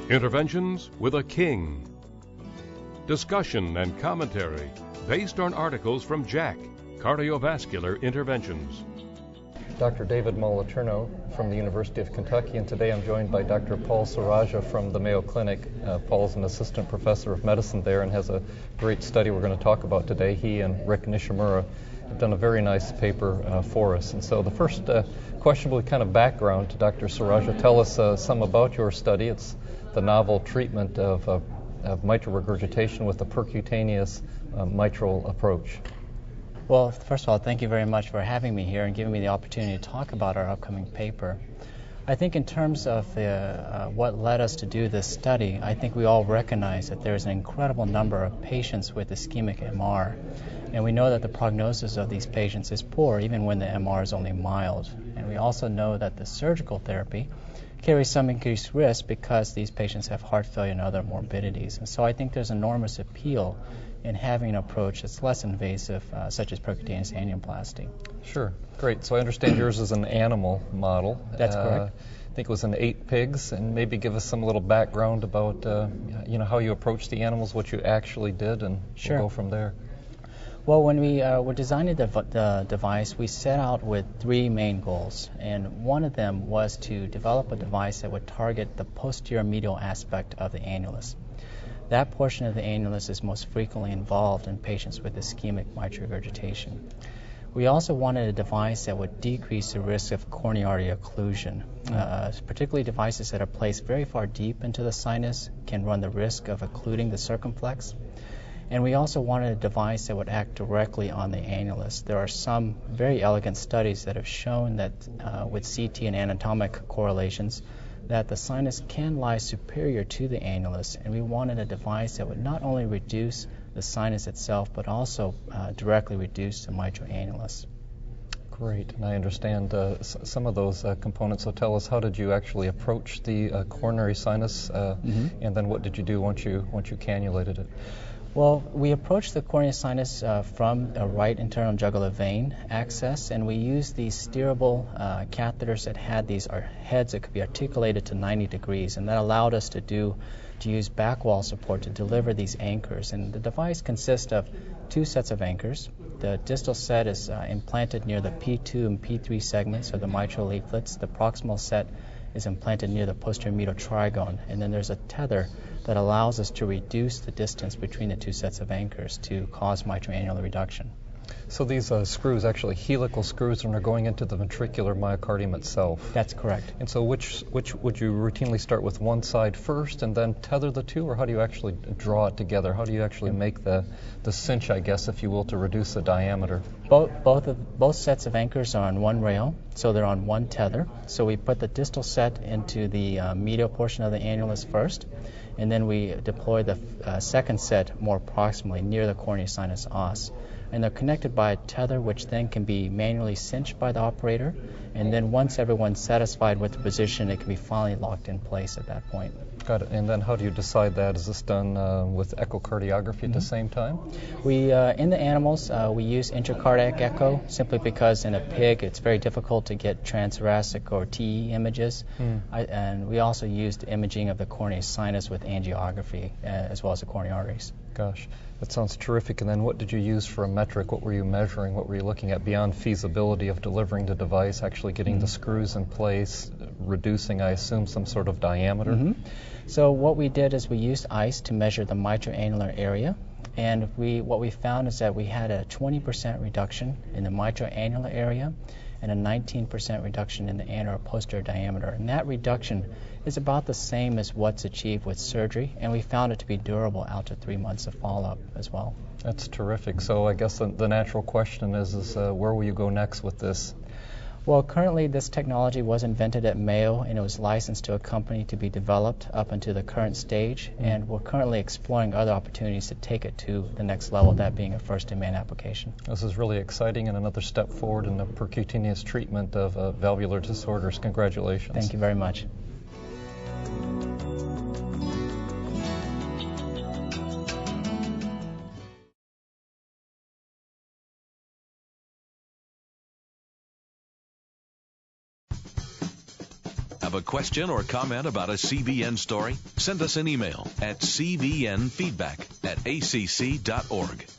Interventions with a king. Discussion and commentary based on articles from Jack, Cardiovascular Interventions. Dr. David Moliterno from the University of Kentucky, and today I'm joined by Dr. Paul Saraja from the Mayo Clinic. Paul's an assistant professor of medicine there and has a great study we're going to talk about today. He and Rick Nishimura have done a very nice paper for us. And so the first question will be kind of background to Dr. Saraja. Tell us some about your study. It's the novel treatment of mitral regurgitation with the percutaneous mitral approach. Well, first of all, thank you very much for having me here and giving me the opportunity to talk about our upcoming paper. I think in terms of what led us to do this study, I think we all recognize that there's an incredible number of patients with ischemic MR, and we know that the prognosis of these patients is poor even when the MR is only mild. And we also know that the surgical therapy carries some increased risk because these patients have heart failure and other morbidities. And so I think there's enormous appeal in having an approach that's less invasive, such as percutaneous angioplasty. Sure, great. So I understand yours is an animal model. That's correct. I think it was in 8 pigs, and maybe give us some little background about how you approached the animals, what you actually did, and Sure. We'll go from there. Well, when we were designing the device, we set out with 3 main goals, and one of them was to develop a device that would target the posterior medial aspect of the annulus. That portion of the annulus is most frequently involved in patients with ischemic mitral regurgitation. We also wanted a device that would decrease the risk of coronary artery occlusion. Particularly devices that are placed very far deep into the sinus can run the risk of occluding the circumflex. And we also wanted a device that would act directly on the annulus. There are some very elegant studies that have shown that with CT and anatomic correlations that the sinus can lie superior to the annulus, and we wanted a device that would not only reduce the sinus itself but also directly reduce the mitral annulus. Great, and I understand some of those components, so tell us, how did you actually approach the coronary sinus, and then what did you do once you cannulated it? Well, we approached the coronary sinus from a right internal jugular vein access, and we used these steerable catheters that had these heads that could be articulated to 90 degrees, and that allowed us to use back wall support to deliver these anchors. And the device consists of 2 sets of anchors. The distal set is implanted near the P2 and P3 segments of the mitral leaflets. The proximal set is implanted near the posterior medial trigone, and then there's a tether that allows us to reduce the distance between the 2 sets of anchors to cause mitral annular reduction. So these screws, actually helical screws, and are going into the ventricular myocardium itself. That's correct. And so which would you routinely start with one side first and then tether the 2, or how do you actually draw it together? How do you actually make the cinch, I guess, if you will, to reduce the diameter? Both sets of anchors are on one rail, so they're on one tether. So we put the distal set into the medial portion of the annulus first, and then we deploy the second set more proximally near the coronary sinus os. And they're connected by a tether, which then can be manually cinched by the operator, and then once everyone's satisfied with the position, it can be finally locked in place at that point. Got it. And then how do you decide that? Is this done with echocardiography at the same time? We, in the animals, we use intracardiac echo simply because in a pig it's very difficult to get transthoracic or TE images. And we also used imaging of the coronary sinus with angiography as well as the coronary arteries. Gosh, that sounds terrific. And then what did you use for a metric? What were you measuring? What were you looking at beyond feasibility of delivering the device, actually getting the screws in place, reducing, I assume, some sort of diameter? So what we did is we used ice to measure the mitral annular area, and what we found is that we had a 20% reduction in the mitral annular area and a 19% reduction in the annular posterior diameter. And that reduction is about the same as what's achieved with surgery, and we found it to be durable out to 3 months of follow-up as well. That's terrific. So I guess the natural question is where will you go next with this? Well, currently this technology was invented at Mayo, and it was licensed to a company to be developed up into the current stage, and we're currently exploring other opportunities to take it to the next level, that being a first-in-man application. This is really exciting and another step forward in the percutaneous treatment of valvular disorders. Congratulations. Thank you very much. Have a question or comment about a CVN story? Send us an email at cvnfeedback@acc.org.